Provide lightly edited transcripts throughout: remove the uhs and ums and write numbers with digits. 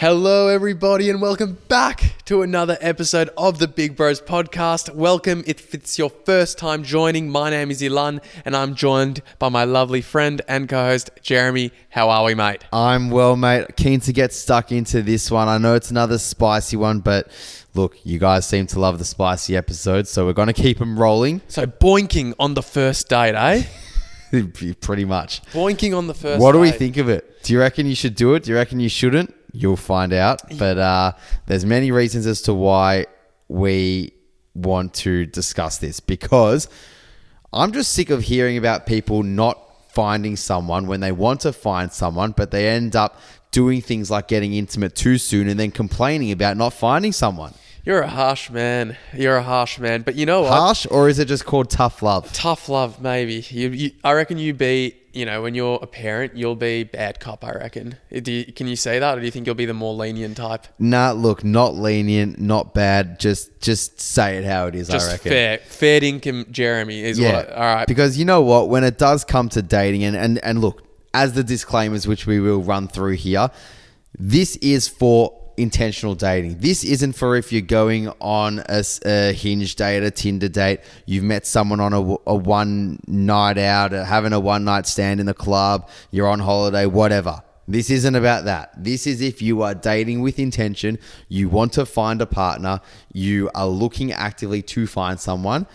Hello, everybody, and welcome back to another episode of the Big Bros Podcast. Welcome if it's your first time joining. My name is Ilan, and I'm joined by my lovely friend and co-host, Jeremy. How are we, mate? I'm well, mate. Keen to get stuck into this one. I know it's another spicy one, but look, you guys seem to love the spicy episodes, so we're going to keep them rolling. So, boinking on the first date, eh? Pretty much. Boinking on the first date. What do we think of it? Do you reckon you should do it? Do you reckon you shouldn't? You'll find out. But there's many reasons as to why we want to discuss this, because I'm just sick of hearing about people not finding someone when they want to find someone, but they end up doing things like getting intimate too soon and then complaining about not finding someone. You're a harsh man. But you know what? Harsh, or is it just called tough love? Tough love, maybe. I reckon you be, when you're a parent, you'll be bad cop, I reckon. Can you say that, or do you think you'll be the more lenient type? Nah, look, not lenient, not bad. Just say it how it is, I reckon. Fair dinkum, Jeremy, is what. All right. Because you know what? When it does come to dating, and look, as the disclaimers, which we will run through here, this is for intentional dating. This isn't for if you're going on a Hinge date, a Tinder date, you've met someone on a one night out, having a one night stand in the club, you're on holiday, whatever. This isn't about that. This is if you are dating with intention, you want to find a partner, you are looking actively to find someone.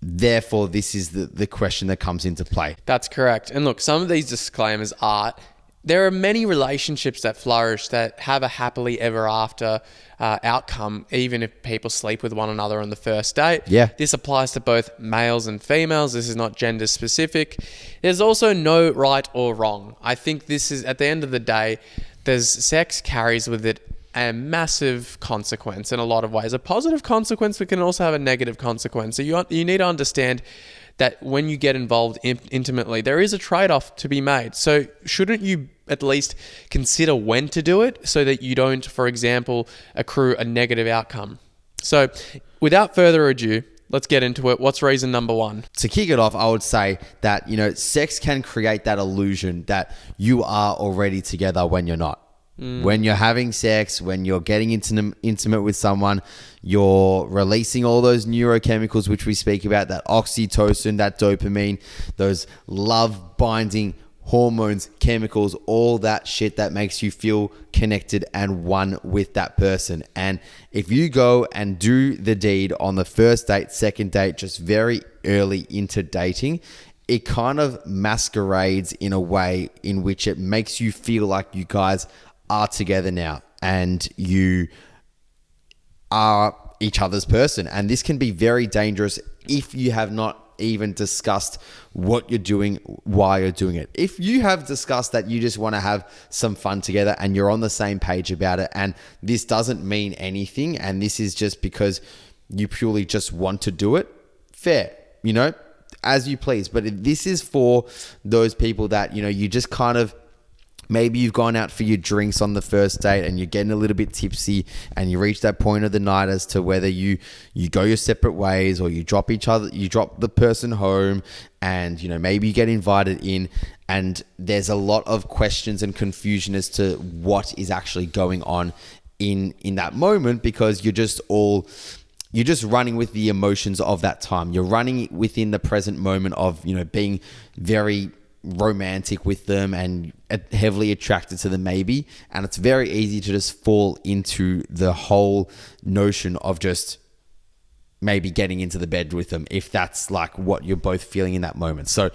Therefore, this is the question that comes into play. That's correct. And look, some of these disclaimers are, there are many relationships that flourish that have a happily ever after outcome, even if people sleep with one another on the first date. Yeah. This applies to both males and females. This is not gender specific. There's also no right or wrong. I think this is, at the end of the day, sex carries with it a massive consequence in a lot of ways. A positive consequence, but can also have a negative consequence. So you need to understand that when you get involved intimately, there is a trade-off to be made. So shouldn't you at least consider when to do it so that you don't, for example, accrue a negative outcome? So without further ado, let's get into it. What's reason number one? To kick it off, I would say that, sex can create that illusion that you are already together when you're not. When you're having sex, when you're getting intimate with someone, you're releasing all those neurochemicals which we speak about, that oxytocin, that dopamine, those love-binding hormones, chemicals, all that shit that makes you feel connected and one with that person. And if you go and do the deed on the first date, second date, just very early into dating, it kind of masquerades in a way in which it makes you feel like you guys are together now and you are each other's person. And this can be very dangerous if you have not even discussed what you're doing, why you're doing it. If you have discussed that you just want to have some fun together and you're on the same page about it, and this doesn't mean anything, and this is just because you purely just want to do it, fair, as you please. But if this is for those people that, you just kind of, maybe you've gone out for your drinks on the first date and you're getting a little bit tipsy and you reach that point of the night as to whether you go your separate ways or you drop the person home, and, maybe you get invited in and there's a lot of questions and confusion as to what is actually going on in that moment, because you're just running with the emotions of that time. You're running within the present moment of, being very romantic with them and heavily attracted to them maybe, and it's very easy to just fall into the whole notion of just maybe getting into the bed with them if that's like what you're both feeling in that moment. So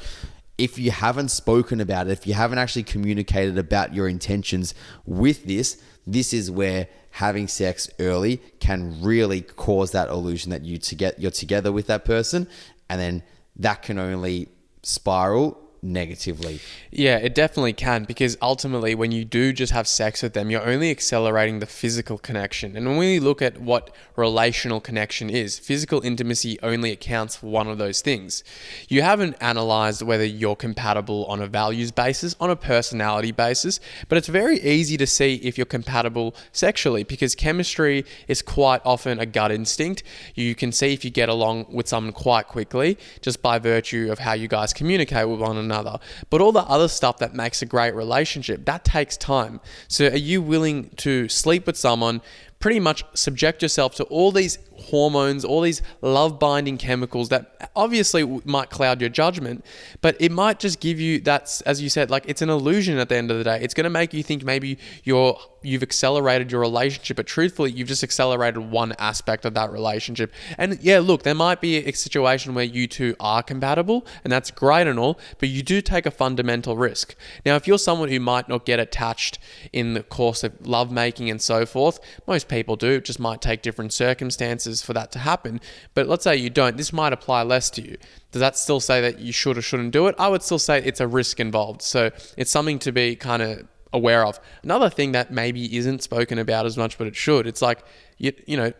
if you haven't spoken about it, if you haven't actually communicated about your intentions with this is where having sex early can really cause that illusion that you're together with that person, and then that can only spiral negatively. Yeah, it definitely can, because ultimately when you do just have sex with them, you're only accelerating the physical connection. And when we look at what relational connection is, physical intimacy only accounts for one of those things. You haven't analyzed whether you're compatible on a values basis, on a personality basis, but it's very easy to see if you're compatible sexually, because chemistry is quite often a gut instinct. You can see if you get along with someone quite quickly just by virtue of how you guys communicate with one another. another. But all the other stuff that makes a great relationship, that takes time. So are you willing to sleep with someone, pretty much subject yourself to all these hormones, all these love binding chemicals that obviously might cloud your judgment, but it might just give you that, as you said, like it's an illusion at the end of the day. It's going to make you think maybe you've accelerated your relationship, but truthfully, you've just accelerated one aspect of that relationship. And yeah, look, there might be a situation where you two are compatible, and that's great and all, but you do take a fundamental risk. Now, if you're someone who might not get attached in the course of lovemaking and so forth, most people do. It just might take different circumstances for that to happen. But let's say you don't. This might apply less to you. Does that still say that you should or shouldn't do it? I would still say it's a risk involved. So it's something to be kind of aware of. Another thing that maybe isn't spoken about as much, but it should, it's like, you know,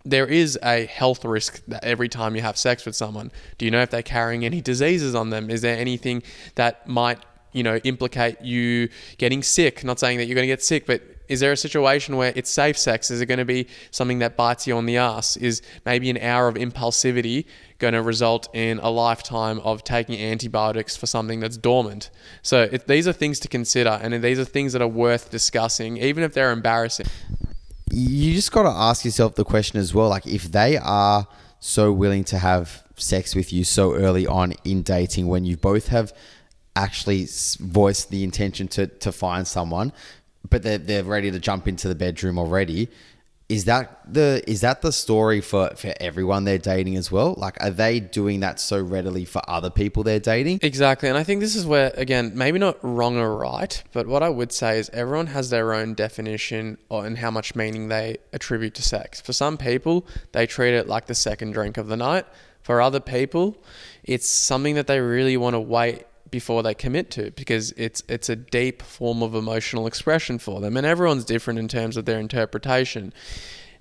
there is a health risk that every time you have sex with someone. Do you know if they're carrying any diseases on them? Is there anything that might, implicate you getting sick? Not saying that you're going to get sick, but is there a situation where it's safe sex? Is it going to be something that bites you on the ass? Is maybe an hour of impulsivity going to result in a lifetime of taking antibiotics for something that's dormant? So these are things to consider, and these are things that are worth discussing, even if they're embarrassing. You just got to ask yourself the question as well, like if they are so willing to have sex with you so early on in dating, when you both have actually voiced the intention to find someone, but they're ready to jump into the bedroom already, is that the story for everyone they're dating as well? Like, are they doing that so readily for other people they're dating? Exactly. And I think this is where, again, maybe not wrong or right, but what I would say is everyone has their own definition and how much meaning they attribute to sex. For some people, they treat it like the second drink of the night. For other people, it's something that they really want to wait before they commit to, because it's a deep form of emotional expression for them, and everyone's different in terms of their interpretation.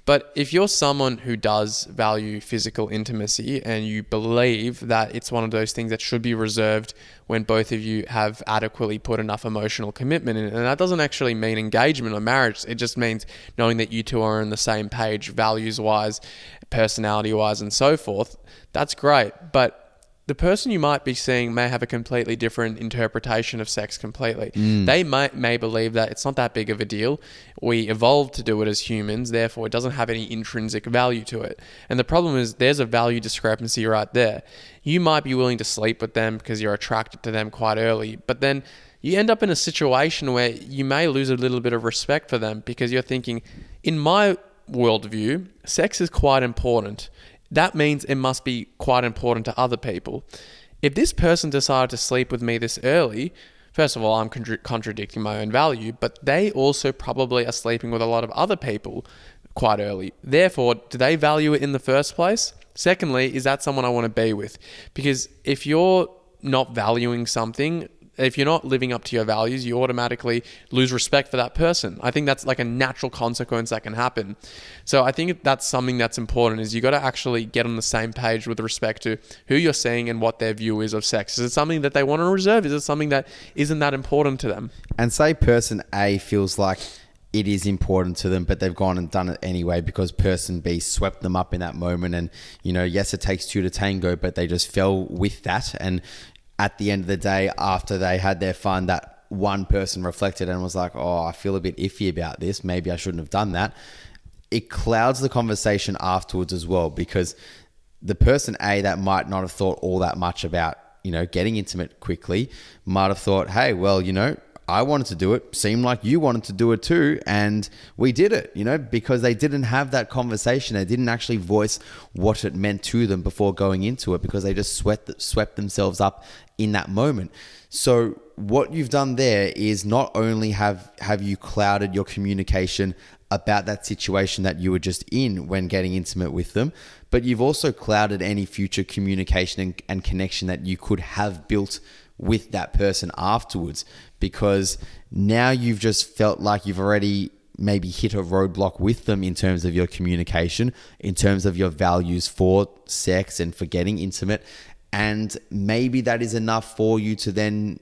But if you're someone who does value physical intimacy and you believe that it's one of those things that should be reserved when both of you have adequately put enough emotional commitment in it, and that doesn't actually mean engagement or marriage, it just means knowing that you two are on the same page values-wise, personality-wise, and so forth, that's great. But the person you might be seeing may have a completely different interpretation of sex completely. They may believe that it's not that big of a deal. We evolved to do it as humans, therefore it doesn't have any intrinsic value to it. And the problem is there's a value discrepancy right there. You might be willing to sleep with them because you're attracted to them quite early, but then you end up in a situation where you may lose a little bit of respect for them because you're thinking, in my worldview, sex is quite important. That means it must be quite important to other people. If this person decided to sleep with me this early, first of all, I'm contradicting my own value, but they also probably are sleeping with a lot of other people quite early. Therefore, do they value it in the first place? Secondly, is that someone I want to be with? Because if you're not valuing something, if you're not living up to your values, you automatically lose respect for that person. I think that's like a natural consequence that can happen. So I think that's something that's important, is you got to actually get on the same page with respect to who you're seeing and what their view is of sex. Is it something that they want to reserve? Is it something that isn't that important to them? And say person A feels like it is important to them, but they've gone and done it anyway because person B swept them up in that moment. And, yes, it takes two to tango, but they just fell with that. And at the end of the day, after they had their fun, that one person reflected and was like, oh, I feel a bit iffy about this. Maybe I shouldn't have done that. It clouds the conversation afterwards as well, because the person A that might not have thought all that much about, getting intimate quickly might have thought, hey, well, I wanted to do it. Seemed like you wanted to do it too. And we did it, because they didn't have that conversation. They didn't actually voice what it meant to them before going into it, because they just swept themselves up in that moment. So what you've done there is not only have you clouded your communication about that situation that you were just in when getting intimate with them, but you've also clouded any future communication and connection that you could have built with that person afterwards, because now you've just felt like you've already maybe hit a roadblock with them in terms of your communication, in terms of your values for sex and for getting intimate. And maybe that is enough for you to then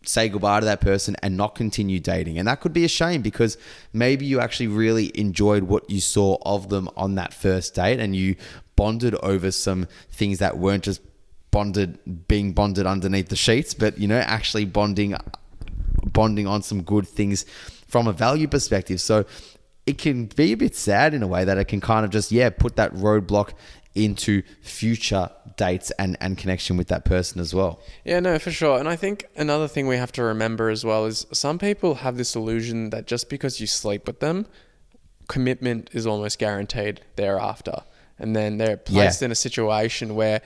say goodbye to that person and not continue dating. And that could be a shame, because maybe you actually really enjoyed what you saw of them on that first date and you bonded over some things that weren't just being bonded underneath the sheets, but actually bonding on some good things from a value perspective. So it can be a bit sad in a way that it can kind of just put that roadblock into future dates and connection with that person as well. Yeah, no, for sure. And I think another thing we have to remember as well is some people have this illusion that just because you sleep with them, commitment is almost guaranteed thereafter. And then they're placed in a situation where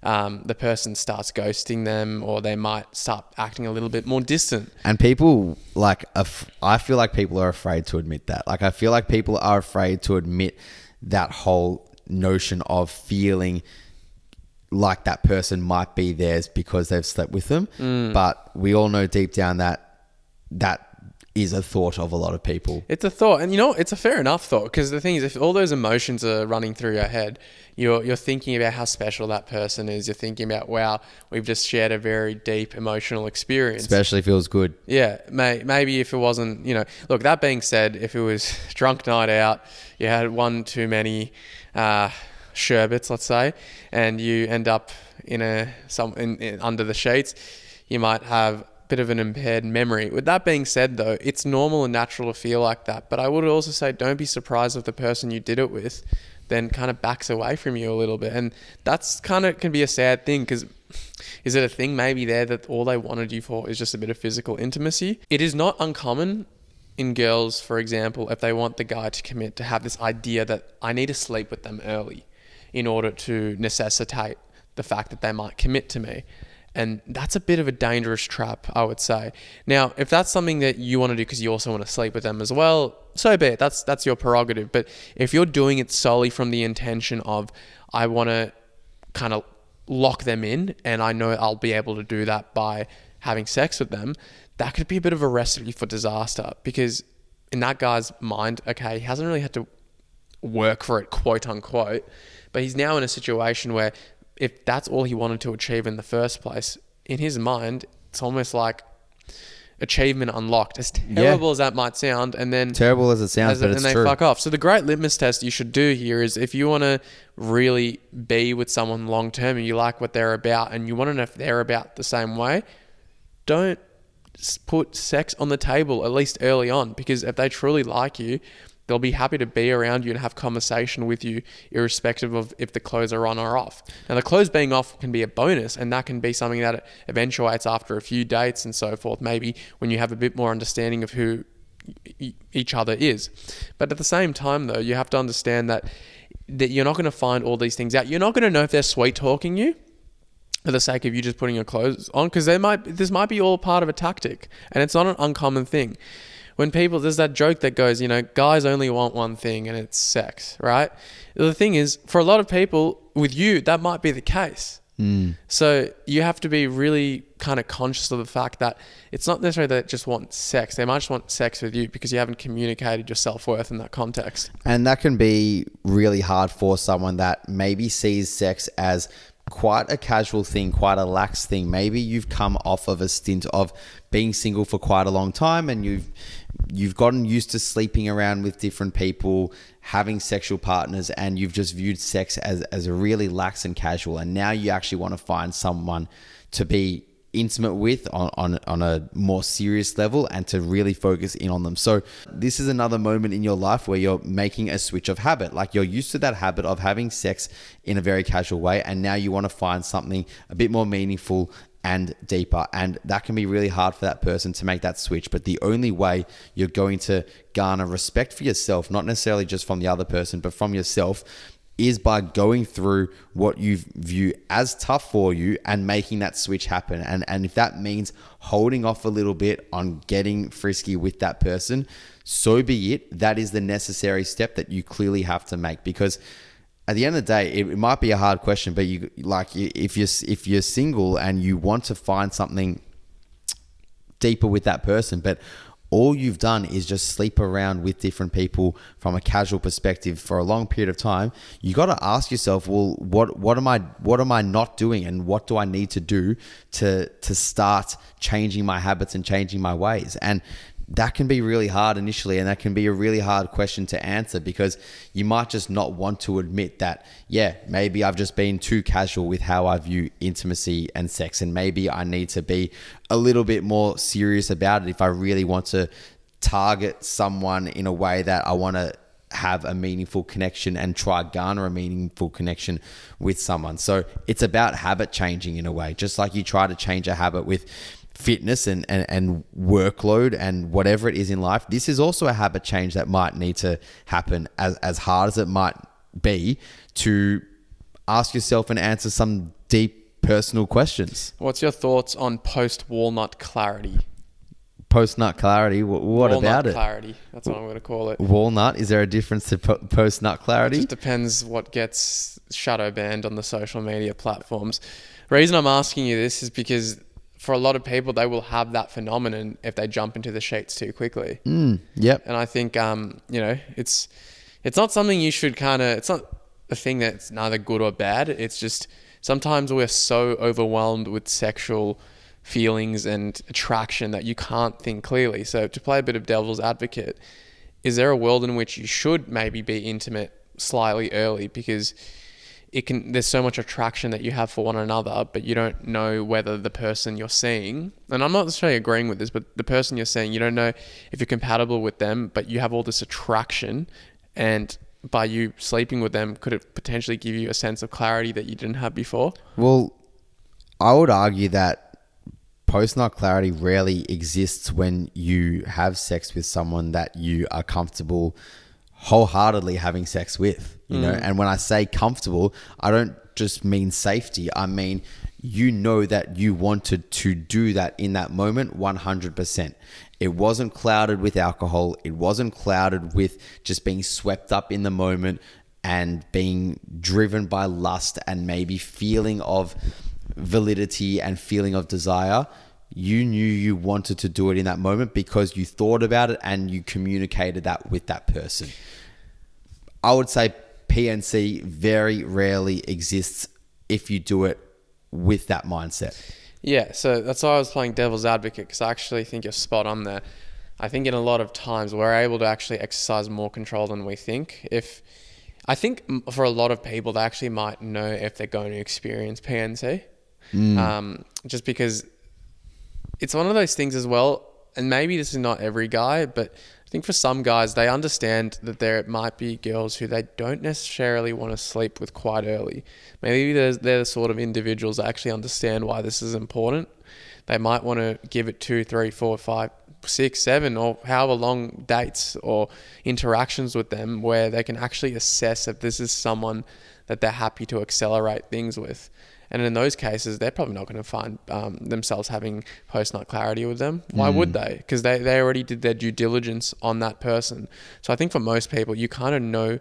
the person starts ghosting them, or they might start acting a little bit more distant. And people I feel like people are afraid to admit that. Like, I feel like people are afraid to admit that whole notion of feeling like that person might be theirs because they've slept with them. But we all know deep down that is a thought of a lot of people. It's a thought, and it's a fair enough thought, because the thing is, if all those emotions are running through your head, you're thinking about how special that person is. You're thinking about, wow, we've just shared a very deep emotional experience. Especially feels good. Yeah, maybe if it wasn't, look, that being said, if it was drunk night out, you had one too many sherbets, let's say, and you end up under the sheets, you might have bit of an impaired memory. With that being said, though, it's normal and natural to feel like that. But I would also say, don't be surprised if the person you did it with then kind of backs away from you a little bit. And that's kind of can be a sad thing, because is it a thing maybe there that all they wanted you for is just a bit of physical intimacy? It is not uncommon in girls, for example, if they want the guy to commit, to have this idea that I need to sleep with them early in order to necessitate the fact that they might commit to me. And that's a bit of a dangerous trap, I would say. Now, if that's something that you want to do because you also want to sleep with them as well, so be it. That's your prerogative. But if you're doing it solely from the intention of, I want to kind of lock them in, and I know I'll be able to do that by having sex with them, that could be a bit of a recipe for disaster. Because in that guy's mind, okay, he hasn't really had to work for it, quote unquote, but he's now in a situation where if that's all he wanted to achieve in the first place, in his mind, it's almost like achievement unlocked. As terrible as that might sound, and then terrible as it sounds, but it's true. And they fuck off. So the great litmus test you should do here is, if you want to really be with someone long term and you like what they're about and you want to know if they're about the same way, don't put sex on the table, at least early on, because if they truly like you, they'll be happy to be around you and have conversation with you, irrespective of if the clothes are on or off. Now, the clothes being off can be a bonus, and that can be something that eventuates after a few dates and so forth, maybe when you have a bit more understanding of who each other is. But at the same time, though, you have to understand that you're not going to find all these things out. You're not going to know if they're sweet talking you for the sake of you just putting your clothes on, because this might be all part of a tactic, and it's not an uncommon thing. When there's that joke that goes, guys only want one thing, and it's sex, right? The thing is, for a lot of people, with you, that might be the case. So you have to be really kind of conscious of the fact that it's not necessarily that they just want sex. They might just want sex with you because you haven't communicated your self-worth in that context. And that can be really hard for someone that maybe sees sex as quite a casual thing, quite a lax thing. Maybe you've come off of a stint of being single for quite a long time, and you've gotten used to sleeping around with different people, having sexual partners, and you've just viewed sex as a really lax and casual. And now you actually want to find someone to be intimate with on a more serious level and to really focus in on them. So this is another moment in your life where you're making a switch of habit. Like, you're used to that habit of having sex in a very casual way, and now you want to find something a bit more meaningful and deeper. And that can be really hard for that person to make that switch. But the only way you're going to garner respect for yourself, not necessarily just from the other person, but from yourself, is by going through what you view as tough for you and making that switch happen. And if that means holding off a little bit on getting frisky with that person, so be it. That is the necessary step that you clearly have to make, because at the end of the day, it might be a hard question, but if you're single and you want to find something deeper with that person, but all you've done is just sleep around with different people from a casual perspective for a long period of time, you got to ask yourself, well, what am I not doing, and what do I need to do to start changing my habits and changing my ways? And that can be really hard initially, and that can be a really hard question to answer because you might just not want to admit that, yeah, maybe I've just been too casual with how I view intimacy and sex, and maybe I need to be a little bit more serious about it if I really want to target someone in a way that I want to have a meaningful connection and try garner a meaningful connection with someone. So it's about habit changing in a way, just like you try to change a habit with fitness and workload and whatever it is in life. This is also a habit change that might need to happen, as hard as it might be, to ask yourself and answer some deep personal questions. What's your thoughts on post-walnut clarity? Post-nut clarity? What Walnut about it? clarity. That's what I'm going to call it. Walnut? Is there a difference to post-nut clarity? It just depends what gets shadow banned on the social media platforms. The reason I'm asking you this is because for a lot of people, they will have that phenomenon if they jump into the sheets too quickly. Yep. And I think, it's not something you should it's not a thing that's neither good or bad. It's just sometimes we're so overwhelmed with sexual feelings and attraction that you can't think clearly. So to play a bit of devil's advocate, is there a world in which you should maybe be intimate slightly early because there's so much attraction that you have for one another, but you don't know whether the person you're seeing, and I'm not necessarily agreeing with this, but the person you're seeing, you don't know if you're compatible with them, but you have all this attraction, and by you sleeping with them, could it potentially give you a sense of clarity that you didn't have before? Well, I would argue that post-nut clarity rarely exists when you have sex with someone that you are comfortable wholeheartedly having sex with, you know? And when I say comfortable, I don't just mean safety. I mean, you know that you wanted to do that in that moment 100%. It wasn't clouded with alcohol. It wasn't clouded with just being swept up in the moment and being driven by lust and maybe feeling of validity and feeling of desire. You knew you wanted to do it in that moment because you thought about it and you communicated that with that person. I would say PNC very rarely exists if you do it with that mindset. Yeah, so that's why I was playing devil's advocate, because I actually think you're spot on there. I think in a lot of times we're able to actually exercise more control than we think. I think for a lot of people, they actually might know if they're going to experience PNC. Just because it's one of those things as well, and maybe this is not every guy, but I think for some guys, they understand that there might be girls who they don't necessarily want to sleep with quite early. Maybe they're the sort of individuals that actually understand why this is important. They might want to give it 2, 3, 4, 5, 6, 7, or however long dates or interactions with them where they can actually assess if this is someone that they're happy to accelerate things with. And in those cases, they're probably not going to find themselves having post-nut clarity with them. Why would they? Because they already did their due diligence on that person. So I think for most people, you kind of know,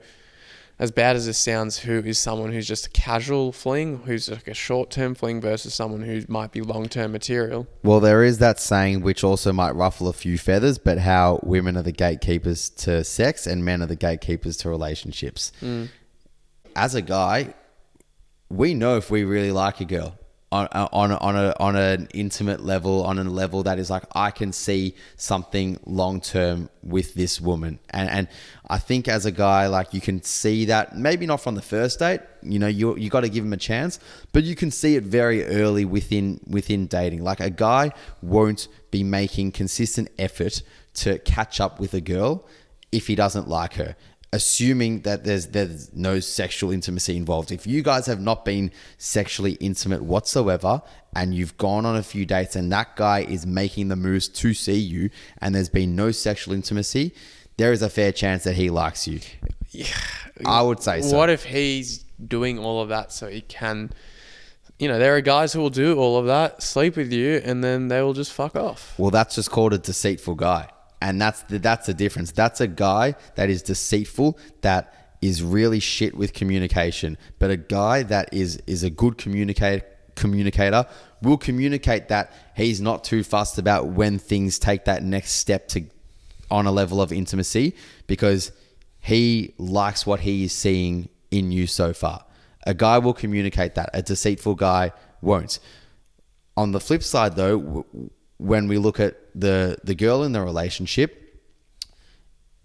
as bad as this sounds, who is someone who's just a casual fling, who's like a short-term fling versus someone who might be long-term material. Well, there is that saying, which also might ruffle a few feathers, but how women are the gatekeepers to sex and men are the gatekeepers to relationships. As a guy, we know if we really like a girl on an intimate level, on a level that is like, I can see something long term with this woman. And I think as a guy, like, you can see that, maybe not from the first date, you know, you got to give him a chance, but you can see it very early within dating. Like, a guy won't be making consistent effort to catch up with a girl if he doesn't like her, assuming that there's no sexual intimacy involved. If you guys have not been sexually intimate whatsoever and you've gone on a few dates and that guy is making the moves to see you and there's been no sexual intimacy, there is a fair chance that he likes you. Yeah, I would say so. What if he's doing all of that so he can... You know, there are guys who will do all of that, sleep with you, and then they will just fuck off. Well, that's just called a deceitful guy. And that's the difference. That's a guy that is deceitful, that is really shit with communication. But a guy that is a good communicator will communicate that he's not too fussed about when things take that next step on a level of intimacy, because he likes what he is seeing in you so far. A guy will communicate that. A deceitful guy won't. On the flip side, though, when we look at the girl in the relationship,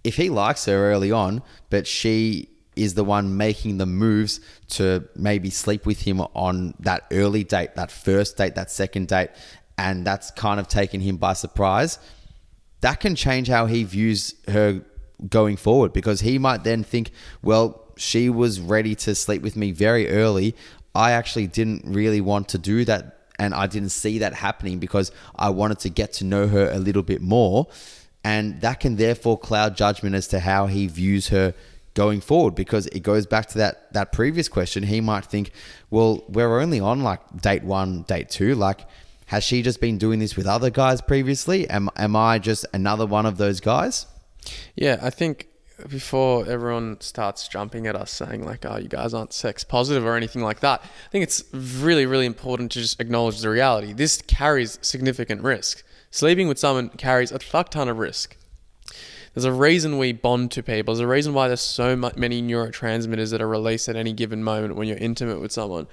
if he likes her early on, but she is the one making the moves to maybe sleep with him on that early date, that first date, that second date, and that's kind of taken him by surprise, that can change how he views her going forward, because he might then think, well, she was ready to sleep with me very early. I actually didn't really want to do that, and I didn't see that happening because I wanted to get to know her a little bit more. And that can therefore cloud judgment as to how he views her going forward, because it goes back to that previous question. He might think, well, we're only on like date 1, date 2. Like, has she just been doing this with other guys previously? Am I just another one of those guys? Yeah, I think before everyone starts jumping at us saying like, oh, you guys aren't sex positive or anything like that, I think it's really, really important to just acknowledge the reality. This carries significant risk. Sleeping with someone carries a fuck ton of risk. There's a reason we bond to people. There's a reason why there's so many neurotransmitters that are released at any given moment when you're intimate with someone.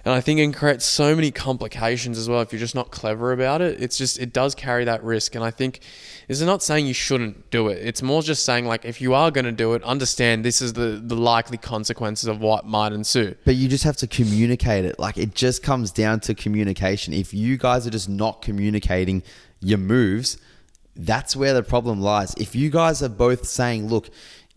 And I think it can create so many complications as well if you're just not clever about it. It does carry that risk. And I think this is not saying you shouldn't do it. It's more just saying, like, if you are going to do it, understand this is the likely consequences of what might ensue. But you just have to communicate it. Like, it just comes down to communication. If you guys are just not communicating your moves, that's where the problem lies. If you guys are both saying, look,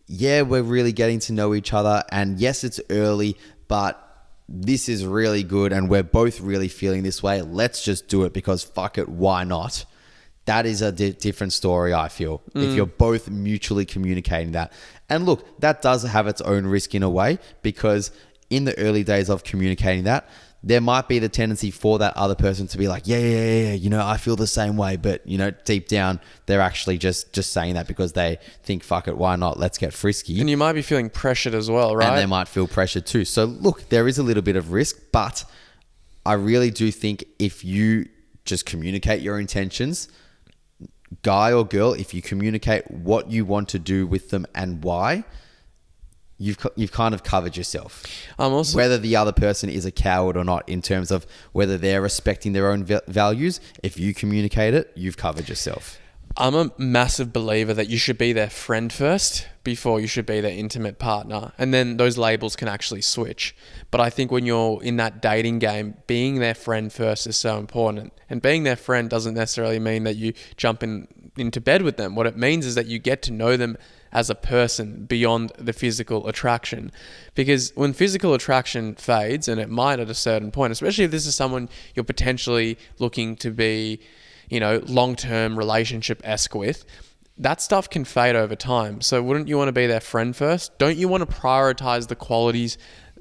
yeah, we're really getting to know each other, and yes, it's early, but this is really good and we're both really feeling this way, let's just do it because fuck it, why not? That is a different story, I feel, if you're both mutually communicating that. And look, that does have its own risk in a way, because in the early days of communicating that, there might be the tendency for that other person to be like, yeah, you know, I feel the same way. But, you know, deep down, they're actually just saying that because they think, fuck it, why not? Let's get frisky. And you might be feeling pressured as well, right? And they might feel pressured too. So look, there is a little bit of risk, but I really do think if you just communicate your intentions, guy or girl, if you communicate what you want to do with them and why, you've kind of covered yourself. Whether the other person is a coward or not, in terms of whether they're respecting their own values, if you communicate it, you've covered yourself. I'm a massive believer that you should be their friend first before you should be their intimate partner. And then those labels can actually switch. But I think when you're in that dating game, being their friend first is so important. And being their friend doesn't necessarily mean that you jump into bed with them. What it means is that you get to know them as a person beyond the physical attraction. Because when physical attraction fades, and it might at a certain point, especially if this is someone you're potentially looking to be, you know, long-term relationship-esque with, that stuff can fade over time. So wouldn't you want to be their friend first? Don't you want to prioritize the qualities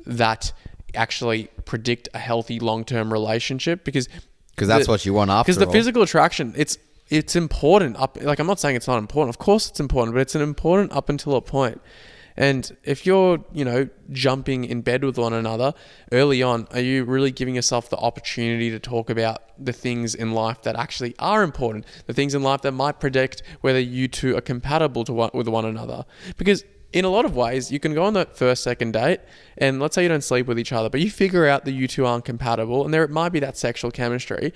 that actually predict a healthy long-term relationship? Because that's what you want after all. Because the physical attraction, it's important. I'm not saying it's not important. Of course it's important, but it's important up until a point. And if you're, you know, jumping in bed with one another early on, are you really giving yourself the opportunity to talk about the things in life that actually are important? The things in life that might predict whether you two are compatible with one another? Because in a lot of ways, you can go on that first, second date, and let's say you don't sleep with each other, but you figure out that you two aren't compatible, and there might be that sexual chemistry.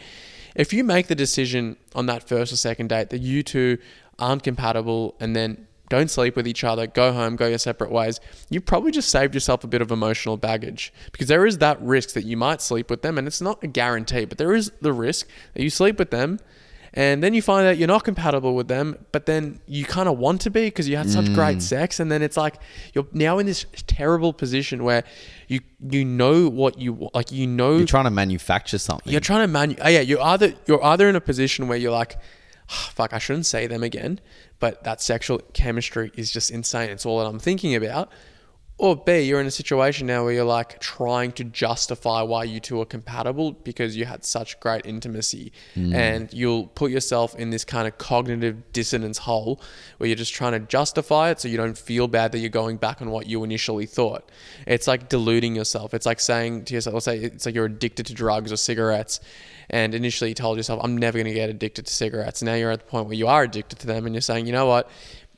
If you make the decision on that first or second date that you two aren't compatible and then don't sleep with each other, go home, go your separate ways, you probably just saved yourself a bit of emotional baggage, because there is that risk that you might sleep with them, and it's not a guarantee, but there is the risk that you sleep with them and then you find out you're not compatible with them, but then you kind of want to be because you had such great sex, and then it's like you're now in this terrible position where you know what you like, you know, you're trying to manufacture something. You're trying to you're either in a position where you're like, oh, fuck, I shouldn't say them again, but that sexual chemistry is just insane. It's all that I'm thinking about. Or B, you're in a situation now where you're like trying to justify why you two are compatible because you had such great intimacy, and you'll put yourself in this kind of cognitive dissonance hole where you're just trying to justify it so you don't feel bad that you're going back on what you initially thought. It's like deluding yourself. It's like saying to yourself, let's say it's like you're addicted to drugs or cigarettes, and initially you told yourself, I'm never going to get addicted to cigarettes. Now you're at the point where you are addicted to them, and you're saying, you know what?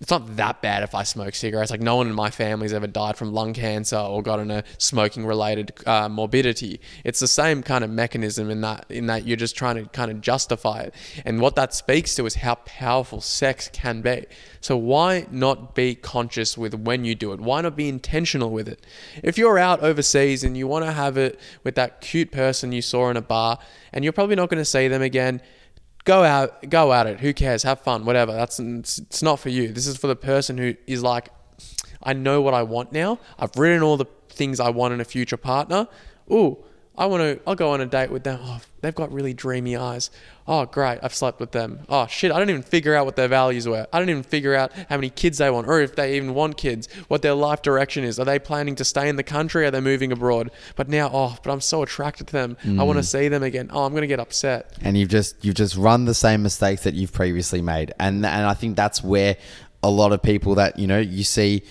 it's not that bad if I smoke cigarettes. Like no one in my family's ever died from lung cancer or gotten a smoking related morbidity. It's the same kind of mechanism in that you're just trying to kind of justify it. And what that speaks to is how powerful sex can be. So why not be conscious with when you do it? Why not be intentional with it? If you're out overseas and you want to have it with that cute person you saw in a bar and you're probably not going to see them again, go at it. Who cares? Have fun, whatever. It's not for you. This is for the person who is like, I know what I want now. I've written all the things I want in a future partner. Ooh, I'll go on a date with them. Oh, they've got really dreamy eyes. Oh, great. I've slept with them. Oh, shit. I don't even figure out what their values were. I don't even figure out how many kids they want or if they even want kids, what their life direction is. Are they planning to stay in the country? Are they moving abroad? But now, but I'm so attracted to them. I want to see them again. Oh, I'm going to get upset. And you've just run the same mistakes that you've previously made. And I think that's where a lot of people that, you see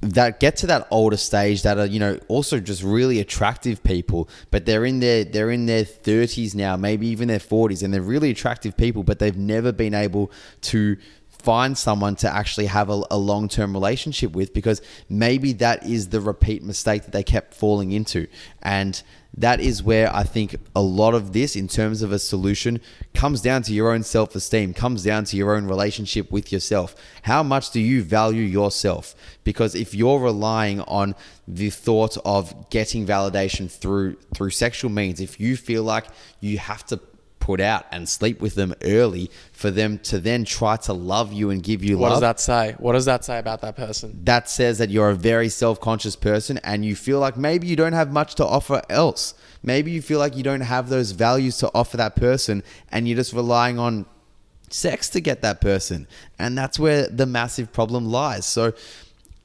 that get to that older stage that are, also just really attractive people, but they're in their 30s now, maybe even their 40s, and they're really attractive people, but they've never been able to find someone to actually have a long-term relationship with, because maybe that is the repeat mistake that they kept falling into. And that is where I think a lot of this, in terms of a solution, comes down to your own self-esteem, comes down to your own relationship with yourself. How much do you value yourself? Because if you're relying on the thought of getting validation through sexual means, if you feel like you have to put out and sleep with them early for them to then try to love you and give you love. What does that say? What does that say about that person? That says that you're a very self-conscious person and you feel like maybe you don't have much to offer else. Maybe you feel like you don't have those values to offer that person and you're just relying on sex to get that person. And that's where the massive problem lies. So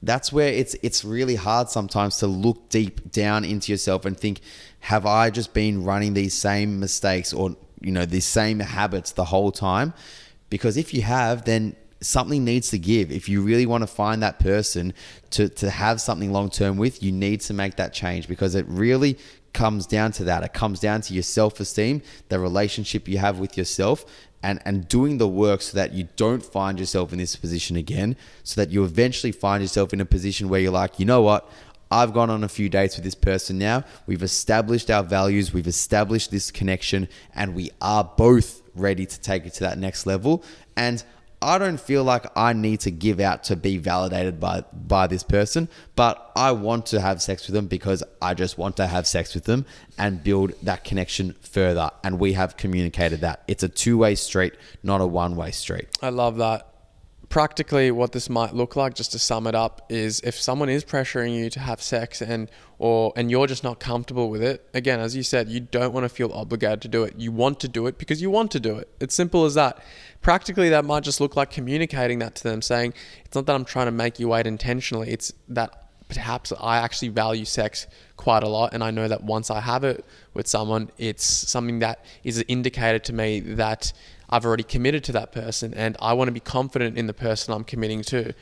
that's where it's really hard sometimes to look deep down into yourself and think, have I just been running these same mistakes or these same habits the whole time? Because if you have, then something needs to give. If you really want to find that person to have something long-term with, you need to make that change, because it really comes down to that. It comes down to your self-esteem, the relationship you have with yourself, and doing the work so that you don't find yourself in this position again, so that you eventually find yourself in a position where you're like, you know what? I've gone on a few dates with this person now. We've established our values. We've established this connection, and we are both ready to take it to that next level. And I don't feel like I need to give out to be validated by this person, but I want to have sex with them because I just want to have sex with them and build that connection further. And we have communicated that. It's a two-way street, not a one-way street. I love that. Practically what this might look like, just to sum it up, is if someone is pressuring you to have sex and you're just not comfortable with it, again, as you said, you don't want to feel obligated to do it. You want to do it because you want to do it. It's simple as that. Practically, that might just look like communicating that to them, saying, it's not that I'm trying to make you wait intentionally, it's that perhaps I actually value sex quite a lot, and I know that once I have it with someone, it's something that is indicated to me that I've already committed to that person, and I want to be confident in the person I'm committing to.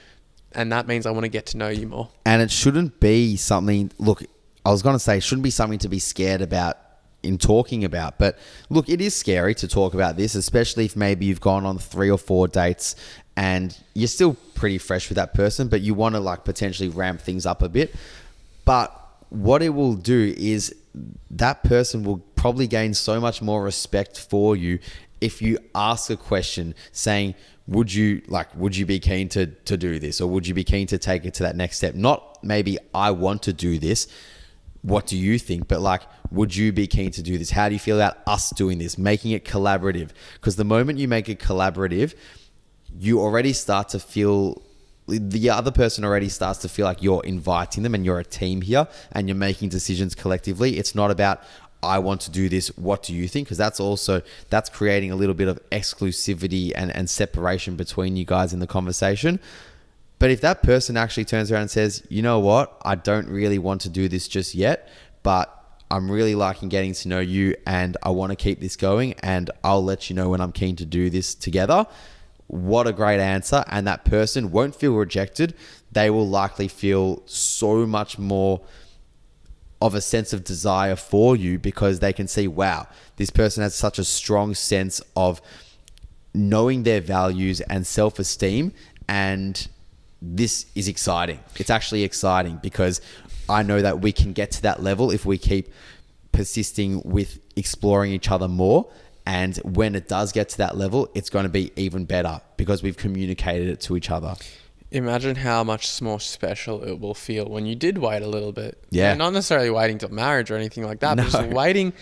And that means I want to get to know you more. And it shouldn't be something, look, I was going to say, it shouldn't be something to be scared about in talking about. But look, it is scary to talk about this, especially if maybe you've gone on 3 or 4 dates and you're still pretty fresh with that person, but you want to potentially ramp things up a bit. But what it will do is that person will probably gain so much more respect for you if you ask a question saying, would you be keen to do this? Or would you be keen to take it to that next step? Not maybe I want to do this. What do you think? But would you be keen to do this? How do you feel about us doing this? Making it collaborative. Because the moment you make it collaborative, you already start to feel, the other person already starts to feel like you're inviting them and you're a team here and you're making decisions collectively. It's not about, I want to do this, what do you think? Because that's creating a little bit of exclusivity and separation between you guys in the conversation. But if that person actually turns around and says, you know what, I don't really want to do this just yet, but I'm really liking getting to know you and I want to keep this going and I'll let you know when I'm keen to do this together. What a great answer. And that person won't feel rejected. They will likely feel so much more of a sense of desire for you because they can see, wow, this person has such a strong sense of knowing their values and self-esteem And this is exciting. It's actually exciting because I know that we can get to that level if we keep persisting with exploring each other more. And when it does get to that level, it's going to be even better because we've communicated it to each other. Imagine how much more special it will feel when you did wait a little bit. Yeah. And not necessarily waiting till marriage or anything like that, No. but just waiting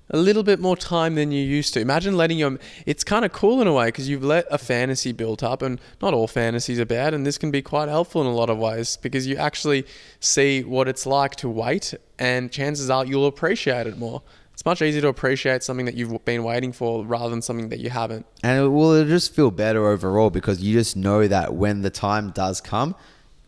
a little bit more time than you used to. Imagine letting your... It's kind of cool in a way because you've let a fantasy build up, and not all fantasies are bad, and this can be quite helpful in a lot of ways because you actually see what it's like to wait, and chances are you'll appreciate it more. It's much easier to appreciate something that you've been waiting for rather than something that you haven't. And it'll just feel better overall because you just know that when the time does come,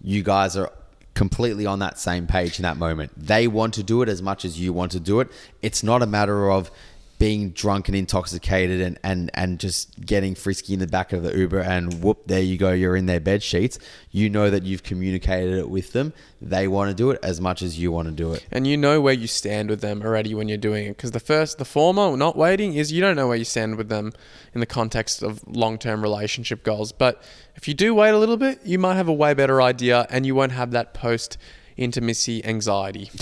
you guys are completely on that same page in that moment. They want to do it as much as you want to do it. It's not a matter of being drunk and intoxicated and just getting frisky in the back of the Uber and whoop, there you go, you're in their bed sheets. You know that you've communicated it with them. They want to do it as much as you want to do it. And you know where you stand with them already when you're doing it. Because the former, not waiting, is you don't know where you stand with them in the context of long-term relationship goals. But if you do wait a little bit, you might have a way better idea and you won't have that post-intimacy anxiety.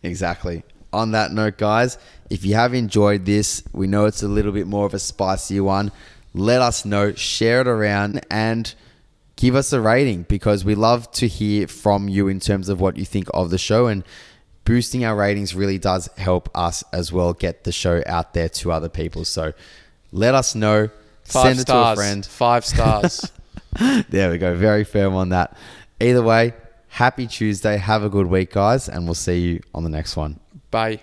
Exactly. On that note, guys, if you have enjoyed this, we know it's a little bit more of a spicier one. Let us know, share it around, and give us a rating because we love to hear from you in terms of what you think of the show. And boosting our ratings really does help us as well get the show out there to other people. So let us know. 5 Send it stars. to a friend. 5 stars. There we go. Very firm on that. Either way, happy Tuesday. Have a good week, guys, and we'll see you on the next one. Bye.